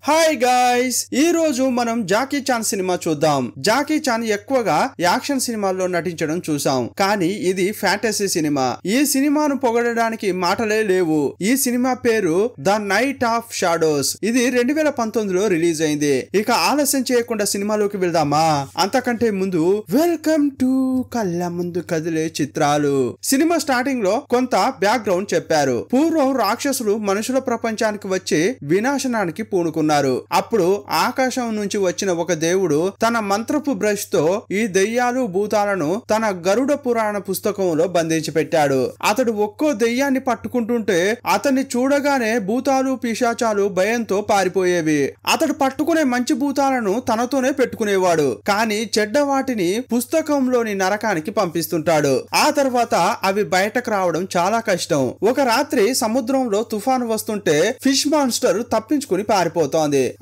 Hi guys, ఈ రోజు మనం జాకీ చాన్ సినిమా చూద్దాం. జాకీ చాన్ ఎక్కువగా యాక్షన్ సినిమాల్లో నటించడం చూసాం, కానీ ఇది ఫ్యాంటసీ సినిమా. ఈ సినిమాను పొగడడానికి మాటలే లేవు. ఈ సినిమా పేరు ద నైట్ ఆఫ్ షాడోస్. ఇది 2019లో రిలీజ్ అయింది. ఇక ఆలస్యం చేయకుండా సినిమాలోకి వెళ్దామా? అంతకంటే ముందు వెల్కమ్ టు కళ్ళ ముందు కదిలే చిత్రాలు. సినిమా స్టార్టింగ్ లో కొంత బ్యాక్గ్రౌండ్ చెప్పారు. పూర్వం రాక్షసులు మనుషుల ప్రపంచానికి వచ్చి వినాశనానికి పూనుకున్నారు. అప్పుడు ఆకాశం నుంచి వచ్చిన ఒక దేవుడు తన మంత్రపు బ్రష్ తో ఈ దెయ్యాలు భూతాలను తన గరుడ పురాణ పుస్తకంలో బంధించి పెట్టాడు. అతడు ఒక్కో దెయ్యాన్ని పట్టుకుంటుంటే అతన్ని చూడగానే భూతాలు పిశాచాలు భయంతో పారిపోయేవి. అతడు పట్టుకునే మంచి భూతాలను తనతోనే పెట్టుకునేవాడు, కానీ చెడ్డ వాటిని పుస్తకంలోని నరకానికి పంపిస్తుంటాడు. ఆ తర్వాత అవి బయటకు రావడం చాలా కష్టం. ఒక రాత్రి సముద్రంలో తుఫాను వస్తుంటే ఫిష్ మాన్స్టర్ తప్పించుకుని పారిపోతోంది.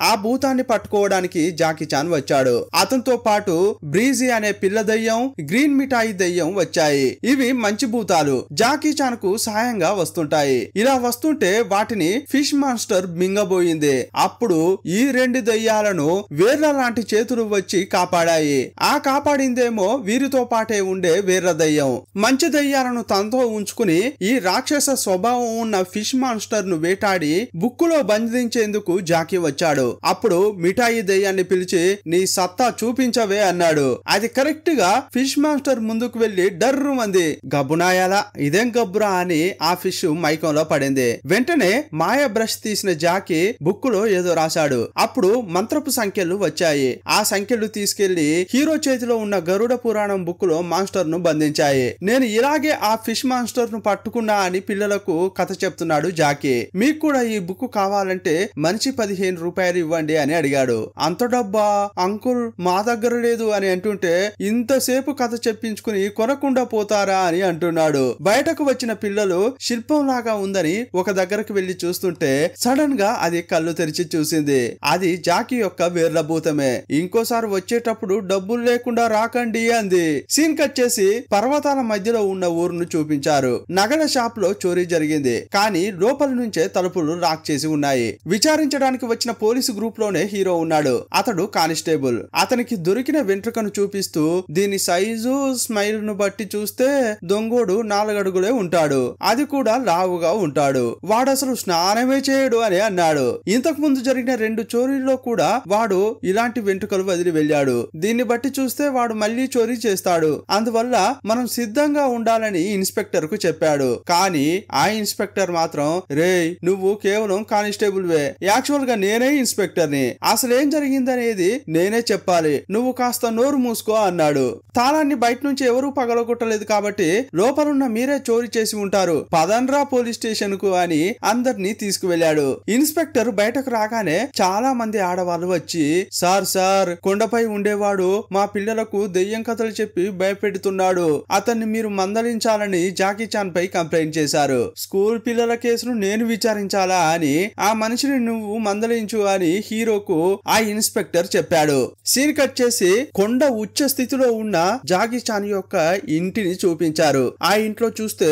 ఆ భూతాన్ని పట్టుకోవడానికి జాకీ చాన్ వచ్చాడు. అతనితో పాటు బ్రీజీ అనే పిల్ల దయ్యం, గ్రీన్ మిఠాయి దయ్యం వచ్చాయి. ఇవి మంచి భూతాలు జాకీ చాన్ కు సాయంగా వస్తుంటాయి. ఇలా వస్తుంటే వాటిని ఫిష్ మాన్స్టర్ మింగబోయింది. అప్పుడు ఈ రెండు దయ్యాలను వేర్ల లాంటి చేతులు వచ్చి కాపాడాయి. ఆ కాపాడిందేమో వీరితో పాటే ఉండే వేర్ల దయ్యం. మంచి దయ్యాలను తనతో ఉంచుకుని ఈ రాక్షస స్వభావం ఉన్న ఫిష్ మాన్స్టర్ ను వేటాడి బుక్కులో బంధించేందుకు జాకీ వచ్చాడు. అప్పుడు మిఠాయి దయ్యాన్ని పిలిచి నీ సత్తా చూపించవే అన్నాడు. అది కరెక్ట్ గా ఫిష్ మాస్టర్ ముందుకు వెళ్లి డర్రు మంది గబ్బునాయాలా ఇదేం గబ్బురా అని ఆ ఫిష్ మైకంలో పడింది. వెంటనే మాయ బ్రష్ తీసిన జాకీ బుక్కులో ఏదో రాశాడు. అప్పుడు మంత్రపు సంఖ్యలు వచ్చాయి. ఆ సంఖ్యలు తీసుకెళ్లి హీరో చేతిలో ఉన్న గరుడ పురాణం బుక్కులో మాస్టర్ ను బంధించాయి. నేను ఇలాగే ఆ ఫిష్ మాస్టర్ ను పట్టుకున్నా అని పిల్లలకు కథ చెప్తున్నాడు జాకీ. మీకు కూడా ఈ బుక్ కావాలంటే మనిషి 15 రూపాయలు ఇవ్వండి అని అడిగాడు. అంత డబ్బా అంకుల్, మా దగ్గర లేదు అని అంటుంటే ఇంతసేపు కథ చెప్పించుకుని కొనకుండా పోతారా అని అంటున్నాడు. బయటకు వచ్చిన పిల్లలు శిల్పం లాగా ఉందని ఒక దగ్గరకు వెళ్లి చూస్తుంటే సడన్ గా అది కళ్ళు తెరిచి చూసింది. అది జాకీ యొక్క వేర్ల భూతమే. ఇంకోసారి వచ్చేటప్పుడు డబ్బులు లేకుండా రాకండి అంది. సీన్ కట్ చేసి పర్వతాల మధ్యలో ఉన్న ఊరును చూపించారు. నగల షాప్ లో చోరీ జరిగింది, కానీ లోపల నుంచే తలుపులు లాక్ చేసి ఉన్నాయి. విచారించడానికి వచ్చిన పోలీసు గ్రూప్ లోనే హీరో ఉన్నాడు. అతడు కానిస్టేబుల్. అతనికి దొరికిన వెంట్రుకను చూపిస్తూ దీని సైజు స్మైల్ ను బట్టి చూస్తే దొంగోడు 4 అడుగులే ఉంటాడు, అది కూడా లావుగా ఉంటాడు, వాడసలు స్నానమే చేయడు అని అన్నాడు. ఇంతకు ముందు జరిగిన 2 చోరీల్లో కూడా వాడు ఇలాంటి వెంట్రుకలు వదిలి వెళ్ళాడు. దీన్ని బట్టి చూస్తే వాడు మళ్ళీ చోరీ చేస్తాడు, అందువల్ల మనం సిద్ధంగా ఉండాలని ఇన్స్పెక్టర్ కు చెప్పాడు. కానీ ఆ ఇన్స్పెక్టర్ మాత్రం రేయ్ నువ్వు కేవలం కానిస్టేబుల్ వే, యాక్చువల్ గా నేనే ఇన్స్పెక్టర్ ని, అసలేం జరిగిందనేది నేనే చెప్పాలి, నువ్వు కాస్త నోరు మూసుకో అన్నాడు. తాళాన్ని బయట నుంచి ఎవరూ పగలగొట్టలేదు కాబట్టి లోపలున్న మీరే చోరీ చేసి ఉంటారు, పదన్రా పోలీస్ స్టేషన్ కు అని అందరినీ తీసుకువెళ్లాడు. ఇన్స్పెక్టర్ బయటకు రాగానే చాలా మంది ఆడవాళ్ళు వచ్చి సార్ కొండపై ఉండేవాడు మా పిల్లలకు దెయ్యం కథలు చెప్పి భయపెడుతున్నాడు, అతన్ని మీరు మందలించాలని జాకీ చాన్ పై కంప్లైంట్ చేశారు. స్కూల్ పిల్లల కేసును నేను విచారించాలా అని ఆ మనిషిని నువ్వు మందలించు అని హీరోకు ఆ ఇన్స్పెక్టర్ చెప్పాడు. సీన్ కట్ చేసి కొండ ఉచ్చ స్థితిలో ఉన్న జాకీ చాన్ యొక్క ఇంటిని చూపించారు. ఆ ఇంట్లో చూస్తే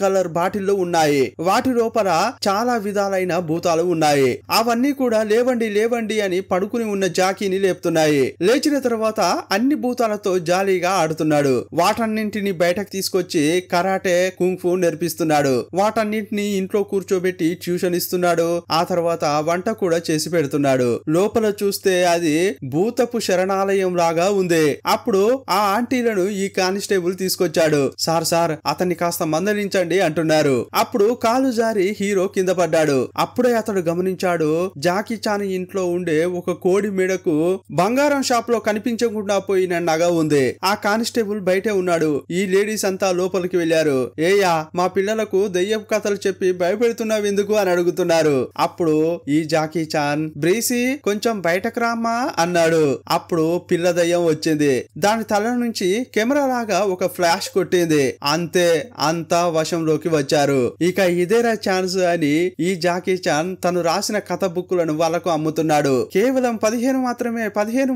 కలర్ బాటిల్లో ఉన్నాయి. వాటి లోపల చాలా విధాలైన భూతాలు ఉన్నాయి. అవన్నీ కూడా లేవండి అని పడుకుని ఉన్న జాకీని లేపుతున్నాయి. లేచిన తర్వాత అన్ని భూతాలతో జాలీగా ఆడుతున్నాడు. వాటన్నింటిని బయటకు తీసుకొచ్చి కరాటే కుంగ్ఫు నేర్పిస్తున్నాడు. వాటన్నింటిని ఇంట్లో కూర్చోబెట్టి ట్యూషన్ ఇస్తున్నాడు. ఆ తర్వాత వంట కూడా చేసి పెడుతున్నాడు. లోపల చూస్తే అది భూతపు శరణాలయం లాగా ఉంది. అప్పుడు ఆ ఆంటీలను ఈ కానిస్టేబుల్ తీసుకొచ్చాడు. సార్ అతన్ని కాస్త మందలించండి అంటున్నారు. అప్పుడు కాలు జారి హీరో కింద పడ్డాడు. అప్పుడే అతడు గమనించాడు జాకీ చాన్ ఇంట్లో ఉండే ఒక కోడి మెడకు బంగారం షాప్ లో కనిపించకుండా పోయిన నగ ఉంది. ఆ కానిస్టేబుల్ బయటే ఉన్నాడు. ఈ లేడీస్ అంతా లోపలికి వెళ్లారు. ఏయా మా పిల్లలకు దెయ్యపు కథలు చెప్పి భయపెడుతున్నావు ఎందుకు అని అడుగుతున్నారు. అప్పుడు ఈ జాకీ చాన్ బ్రీసీ కొంచెం బయటకు రామ్మా అన్నాడు. అప్పుడు పిల్ల దయ్యం వచ్చింది. దాని తల నుంచి కెమెరా లాగా ఒక ఫ్లాష్ కొట్టింది. అంతే, అంతా వశంలోకి వచ్చారు. ఇక ఇదేరా ఛాన్స్ అని ఈ జాకీ చాన్ తను రాసిన కథ బుక్కులను వాళ్ళకు అమ్ముతున్నాడు. కేవలం 15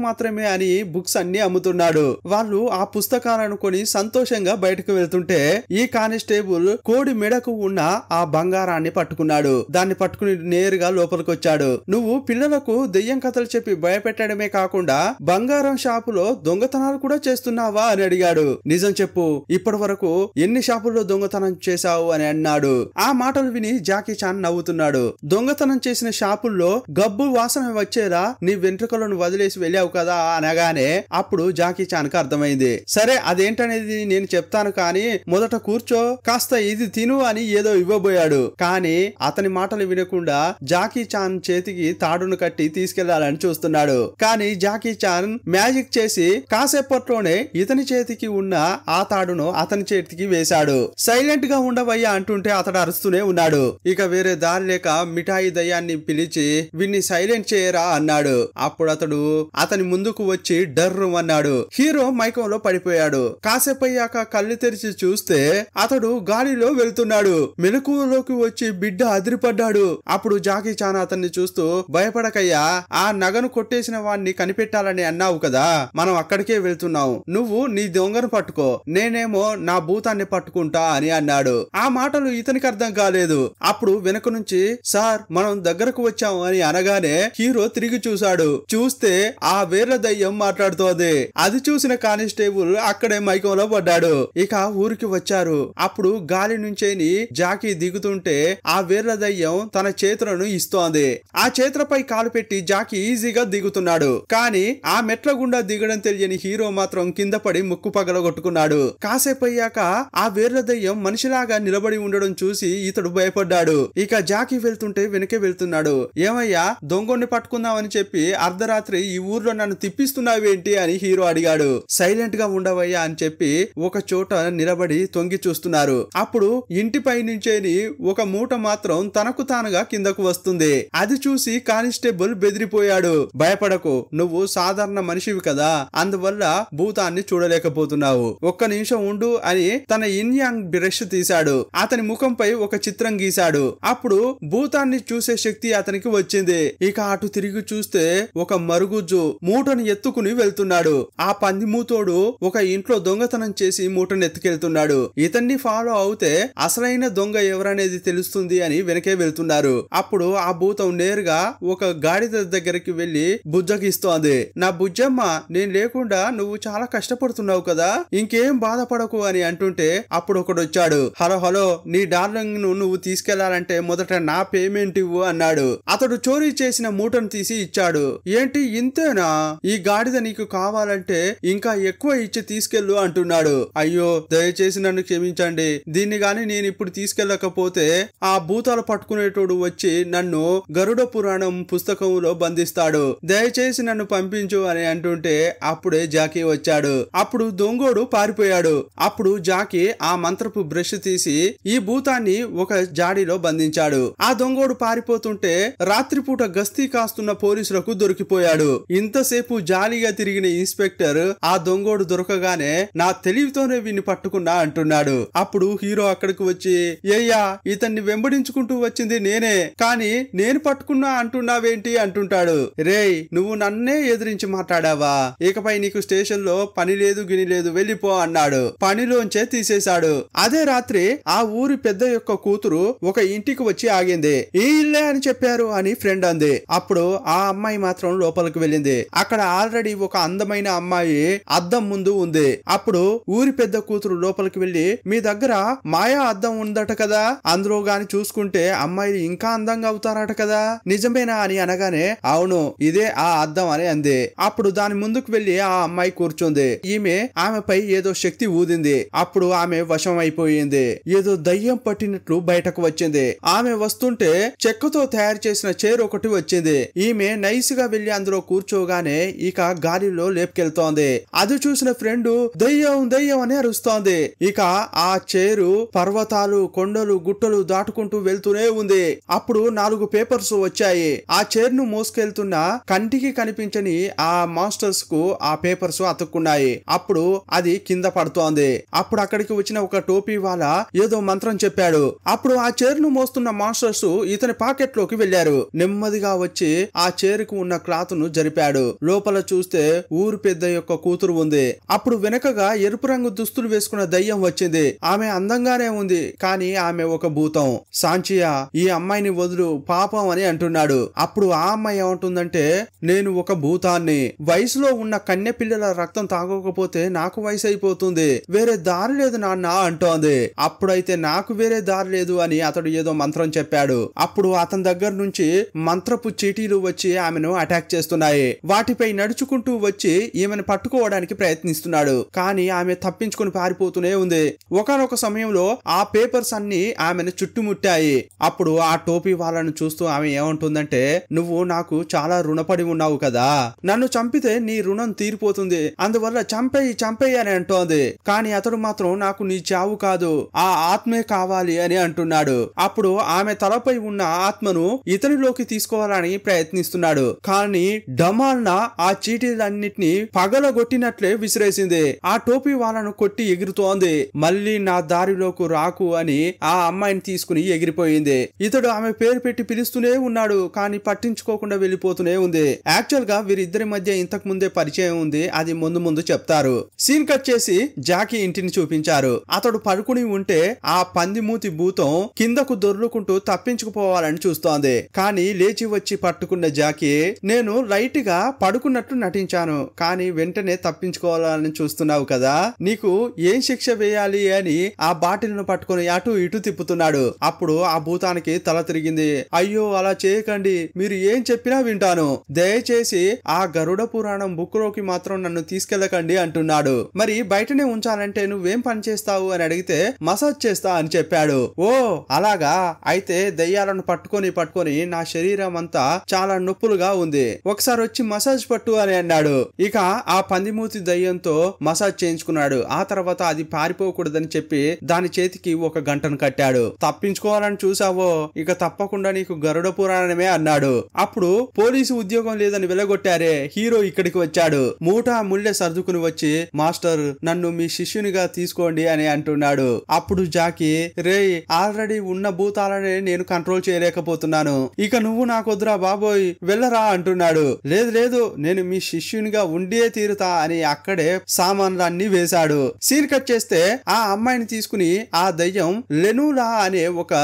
మాత్రమే అని బుక్స్ అన్ని అమ్ముతున్నాడు. వాళ్ళు ఆ పుస్తకాలను కొని సంతోషంగా బయటకు వెళ్తుంటే ఈ కానిస్టేబుల్ కోడి మెడకు ఉన్న ఆ బంగారాన్ని పట్టుకున్నాడు. దాన్ని పట్టుకుని నేరుగా లోపలికి వచ్చాడు. నువ్వు పిల్లలకు దెయ్యం కథలు చెప్పి భయపెట్టడమే కాకుండా బంగారం షాపులో దొంగతనాలు కూడా చేస్తున్నావా అని అడిగాడు. నిజం చెప్పు, ఇప్పటి వరకు ఎన్ని షాపుల్లో దొంగతనం చేశావు అని అన్నాడు. ఆ మాటలు విని జాకీ చాన్ నవ్వుతున్నాడు. దొంగతనం చేసిన షాపుల్లో గబ్బు వాసన వచ్చేలా నీ వెంట్రుకలను వదిలేసి వెళ్ళావు కదా అనగానే అప్పుడు జాకీ చాన్ కు అర్థమైంది. సరే అదేంటనేది నేను చెప్తాను, కానీ మొదట కూర్చో, కాస్త ఇది తిను అని ఏదో ఇవ్వబోయాడు. కానీ అతని మాటలు వినకుండా జాకీ చాన్ చేతికి తాడును కట్టి తీసుకెళ్లాలని చూస్తున్నాడు. కానీ జాకీ చాన్ మ్యాజిక్ చేసి కాసేపట్లోనే ఇతని చేతికి ఉన్న ఆ తాడును అతని చేతికి వేశాడు. సైలెంట్ గా ఉండవయ్యా అంటుంటే అతడు అరుస్తూనే ఉన్నాడు. ఇక వేరే దారి లేక మిఠాయి దయ్యాన్ని పిలిచి విన్ని సైలెంట్ చేయరా అన్నాడు. అప్పుడు అతడు అతని ముందుకు వచ్చి డర్రు అన్నాడు. హీరో మైకంలో పడిపోయాడు. కాసేపయ్యాక కళ్ళు తెరిచి చూస్తే అతడు గాలిలో వెళ్తున్నాడు. మెలకువలోకి వచ్చి బిడ్డ అదిరిపడ్డాడు. అప్పుడు జాకీ చాన్ అతన్ని చూస్తూ, భయపడకయ్యా, ఆ నగను కొట్టేసిన వాడిని కనిపెట్టాలని అన్నావు కదా, మనం అక్కడికే వెళ్తున్నావు. నువ్వు నీ దొంగను పట్టుకో, నేనేమో నా భూతాన్ని పట్టుకుంటా అని అన్నాడు. ఆ మాటలు ఇతనికి అర్థం కాలేదు. అప్పుడు వెనక నుంచి సార్ మనం దగ్గరకు వచ్చాము అని అనగానే హీరో తిరిగి చూశాడు. చూస్తే ఆ వేర్ల దయ్యం మాట్లాడుతోంది. అది చూసిన కానిస్టేబుల్ అక్కడే మైకంలో పడ్డాడు. ఇక ఊరికి వచ్చారు. అప్పుడు గాలి నుంచేని జాకీ దిగుతుంటే ఆ వేర్ల దయ్యం తన చేతులను ఇస్తోంది. ఆ చేతులపై కాలు పెట్టి జాకీ ఈజీగా దిగుతున్నాడు. కానీ ఆ మెట్ల గుండా దిగడం తెలియని హీరో మాత్రం కింద పడి ముక్కు పగలగొట్టుకున్నాడు. కాసేపు అయ్యాక ఆ వేర్ల దయ్యం మనిషిలాగా నిలబడి ఉండడం చూసి ఇతడు భయపడ్డాడు. ఇక జాకీ వెళ్తుంటే వెనకే వెళ్తున్నాడు. ఏమయ్యా, దొంగని పట్టుకుందామని చెప్పి అర్ధరాత్రి ఈ ఊర్లో నన్ను తిప్పిస్తున్నావేంటి అని హీరో అడిగాడు. సైలెంట్ గా ఉండవయ్యా అని చెప్పి ఒక చోట నిలబడి తొంగి చూస్తున్నారు. అప్పుడు ఇంటిపై నుంచేని ఒక మూట మాత్రం తనకు తానుగా కిందకు వస్తుంది. అది చూసి కానిస్టేబుల్ బెదిరిపోయాడు. భయపడకు, నువ్వు సాధారణ మనిషివి కదా, అందువల్ల భూతాన్ని చూడలేకపోతున్నావు. ఒక్క నిమిషం ఉండు అని తన ఇన్యాంగ్ బ్రష్ తీశాడు. అతని ముఖంపై ఒక చిత్రం గీశాడు. అప్పుడు భూతాన్ని చూసే శక్తి అతనికి వచ్చింది. ఇక అటు తిరిగి చూస్తే ఒక మరుగుజ్జు మూటను ఎత్తుకుని వెళ్తున్నాడు. ఆ పంది మూతోడు ఒక ఇంట్లో దొంగతనం చేసి మూటను ఎత్తుకెళ్తున్నాడు. ఇతన్ని ఫాలో అవుతే అసలైన దొంగ ఎవరనేది తెలుస్తుంది అని వెనకే వెళ్తున్నారు. అప్పుడు ఆ భూతం నేరుగా ఒక గాడిద దగ్గరికి వెళ్లి బుజ్జగిస్తోంది. నా బుజ్జమ్మ, నేను లేకుండా నువ్వు చాలా కష్టపడుతున్నావు కదా, ఇంకేం బాధపడకు అని అంటుంటే అప్పుడు ఒకడు వచ్చాడు. హలో హలో, నీ డార్లింగ్ ను నువ్వు తీసుకెళ్లాలంటే మొదట నా పేమెంట్ ఇవ్వు అన్నాడు. అతడు చోరీ చేసిన మూటను తీసి ఇచ్చాడు. ఏంటి ఇంతేనా, ఈ గాడిద నీకు కావాలంటే ఇంకా ఎక్కువ ఇచ్చి తీసుకెళ్ళు అంటున్నాడు. అయ్యో దయచేసి నన్ను క్షమించండి, దీన్ని గాని నేను ఇప్పుడు తీసుకెళ్లకపోతే ఆ భూతాలు పట్టుకునేటోడు వచ్చి నన్ను గరుడ పురాణం పుస్తకంలో బంధిస్తాడు, దయచేసి నన్ను పంపించు అని అంటుంటే అప్పుడే జాకీ వచ్చాడు. అప్పుడు దొంగోడు పారిపోయాడు. అప్పుడు జాకీ ఆ మంత్రపు బ్రష్ తీసి ఈ భూతాన్ని ఒక జాడీలో బంధించాడు. ఆ దొంగోడు పారిపోతుంటే రాత్రిపూట గస్తీ కాస్తున్న పోలీసులకు దొరికిపోయాడు. ఇంతసేపు జాలీగా తిరిగిన ఇన్స్పెక్టర్ ఆ దొంగోడు దొరకగానే నా తెలివితోనే వీన్ని పట్టుకున్నా అంటున్నాడు. అప్పుడు హీరో అక్కడికి వచ్చి, అయ్యా ఇతన్ని వెంబడించుకుంటూ వచ్చింది నేనే, కానీ నేను పట్టుకున్నా అంటున్నావేంటి అంటుంటాడు. రేయ్, నువ్వు నన్నే ఎదిరించి మాట్లాడావా, ఇకపై నీకు స్టేషన్ లో పని లేదు గిని లేదు, వెళ్ళిపో అన్నాడు. పనిలోంచే తీసేశాడు. అదే రాత్రి ఆ ఊరి పెద్ద యొక్క కూతురు ఒక ఇంటికి వచ్చి ఆగింది. ఈ ఇల్లే అని చెప్పారు అని ఫ్రెండ్ అంది. అప్పుడు ఆ అమ్మాయి మాత్రం లోపలికి వెళ్ళింది. అక్కడ ఆల్రెడీ ఒక అందమైన అమ్మాయి అద్దం ముందు ఉంది. అప్పుడు ఊరి పెద్ద కూతురు లోపలికి వెళ్లి, మీ దగ్గర మాయా అద్దం ఉందట కదా, అందులో గాని చూసుకుంటే అమ్మాయిలు ఇంకా అందంగా అవుతారట కదా, నిజమేనా అని అనగానే అవును ఇదే ఆ అద్దం అని అంది. అప్పుడు దాని ముందుకు వెళ్లి ఆ అమ్మాయి కూర్చుంది. ఈమె ఆమెపై ఏదో శక్తి ఊదింది. అప్పుడు ఆమె వశం అయిపోయింది. ఏదో దయ్యం పట్టినట్లు బయటకు వచ్చింది. ఆమె వస్తుంటే చెక్కతో తయారు చేసిన చైర్ ఒకటి వచ్చింది. ఈమె నైస్ గా వెళ్లి అందులో కూర్చోగానే ఇక గాలిలో లేపుకెళ్తోంది. అది చూసిన ఫ్రెండ్ దయ్యం దయ్యం అని అరుస్తోంది. ఇక ఆ చైరు పర్వతాలు కొండలు గుట్టలు దాటుకుంటూ వెళ్తూనే ఉంది. అప్పుడు 4 పేపర్స్ వచ్చాయి. ఆ చైర్ ను మోసుకెళ్తున్న కంటికి కనిపించని ఆ మాస్టర్స్ కు ఆ పేపర్స్ అతుక్కున్నాయి. అప్పుడు అది కింద పడుతోంది. అప్పుడు అక్కడికి వచ్చిన ఒక టోపీ వాళ్ళ ఏదో మంత్రం చెప్పాడు. అప్పుడు ఆ చైర్ ను మోస్తున్న మాస్టర్స్ ఇతని పాకెట్ లోకి వెళ్లారు. నెమ్మదిగా వచ్చి ఆ చైర్ కు ఉన్న క్లాత్ ను జరిపాడు. లోపల చూస్తే ఊరు పెద్ద యొక్క కూతురు ఉంది. అప్పుడు వెనకగా ఎరుపు రంగు దుస్తులు వేసుకున్న దయ్యం వచ్చింది. ఆమె అందంగానే ఉంది, కానీ ఆమె ఒక భూతం. సాంచియా, ఈ అమ్మాయిని వదులు పాపం అని అంటుంది. అంటున్నాడు. అప్పుడు ఆ అమ్మాయి ఏమంటుందంటే, నేను ఒక భూతాన్ని, వయసులో ఉన్న కన్య పిల్లల రక్తం తాగకపోతే నాకు వయసు అయిపోతుంది, వేరే దారి లేదు నాన్న అంటోంది. అప్పుడైతే నాకు వేరే దారి లేదు అని అతడు ఏదో మంత్రం చెప్పాడు. అప్పుడు అతని దగ్గర నుంచి మంత్రపు చీటీలు వచ్చి ఆమెను అటాక్ చేస్తున్నాయి. వాటిపై నడుచుకుంటూ వచ్చి ఈమెను పట్టుకోవడానికి ప్రయత్నిస్తున్నాడు. కానీ ఆమె తప్పించుకుని పారిపోతూనే ఉంది. ఒకనొక సమయంలో ఆ పేపర్స్ అన్ని ఆమెను చుట్టుముట్టాయి. అప్పుడు ఆ టోపీ వాళ్ళను చూస్తూ ఆమె ఏమంటుందంటే, నువ్వు నాకు చాలా రుణపడి ఉన్నావు కదా, నన్ను చంపితే నీ రుణం తీరిపోతుంది, అందువల్ల చంపేయి అని అంటోంది. కానీ అతడు మాత్రం నాకు నీ చావు కాదు, ఆ ఆత్మే కావాలి అని అంటున్నాడు. అప్పుడు ఆమె తలపై ఉన్న ఆత్మను ఇతనిలోకి తీసుకోవాలని ప్రయత్నిస్తున్నాడు. కానీ డమాల్న ఆ చీటీలన్నిటినీ పగలగొట్టినట్లే విసిరేసింది. ఆ టోపీ వాళ్ళను కొట్టి ఎగురుతోంది. మళ్ళీ నా దారిలోకి రాకు అని ఆ అమ్మాయిని తీసుకుని ఎగిరిపోయింది. ఇతడు ఆమె పేరు పెట్టి పిలుస్తూనే ఉన్నాడు, కానీ పట్టించుకోకుండా వెళ్ళిపోతూనే ఉంది. యాక్చువల్ గా వీరిద్దరి మధ్య ఇంతకు ముందే పరిచయం ఉంది, అది ముందు చెప్పారు. సీన్ కట్ చేసి జాకీ ఇంటిని చూపించారు. అతడు పడుకుని ఉంటే ఆ పందిమూతి భూతం కిందకు దొర్లుకుంటూ తప్పించుకుపోవాలని చూస్తోంది. కానీ లేచి వచ్చి పట్టుకున్న జాకీ, నేను లైట్ గా పడుకున్నట్టు నటించాను, కానీ వెంటనే తప్పించుకోవాలని చూస్తున్నావు కదా, నీకు ఏం శిక్ష వేయాలి అని ఆ బాటిల్ ను పట్టుకుని అటు ఇటు తిప్పుతున్నాడు. అప్పుడు ఆ భూతానికి తల తిరిగింది. అయ్యో అలా చేయకండి, మీరు ఏం చెప్పినా వింటాను, దయచేసి ఆ గరుడ పురాణం బుక్ లోకి మాత్రం నన్ను తీసుకెళ్లకండి అంటున్నాడు. మరి బయటనే ఉంచాలంటే నువ్వేం పని చేస్తావు అని అడిగితే, మసాజ్ చేస్తా అని చెప్పాడు. ఓ అలాగా, అయితే దయ్యాలను పట్టుకొని నా శరీరం అంతా చాలా నొప్పులుగా ఉంది, ఒకసారి వచ్చి మసాజ్ పట్టు అని అన్నాడు. ఇక ఆ పందిమూతి దయ్యంతో మసాజ్ చేయించుకున్నాడు. ఆ తర్వాత అది పారిపోకూడదని చెప్పి దాని చేతికి ఒక గంటను కట్టాడు. తప్పించుకోవాలని చూసావో ఇక తప్పకుండా నీకు గరుడ పురాణమే అన్నాడు. అప్పుడు పోలీసు ఉద్యోగం లేదని వెలగొట్టారే హీరో ఇక్కడికి వచ్చాడు. మూటా ముళ్ళె సర్దుకుని వచ్చి, మాస్టర్ నన్ను మీ శిష్యునిగా తీసుకోండి అని అంటున్నాడు. అప్పుడు జాకీ, రే ఆల్రెడీ ఉన్న భూతాలనే నేను కంట్రోల్ చేయలేకపోతున్నాను, ఇక నువ్వు నాకొద్దురా బాబోయ్ వెళ్ళరా అంటున్నాడు. లేదు నేను మీ శిష్యునిగా ఉండే తీరుతా అని అక్కడే సామాన్లన్నీ వేశాడు. సీన్ కట్ చేస్తే ఆ అమ్మాయిని తీసుకుని ఆ దయ్యం లెనూలా అనే ఒక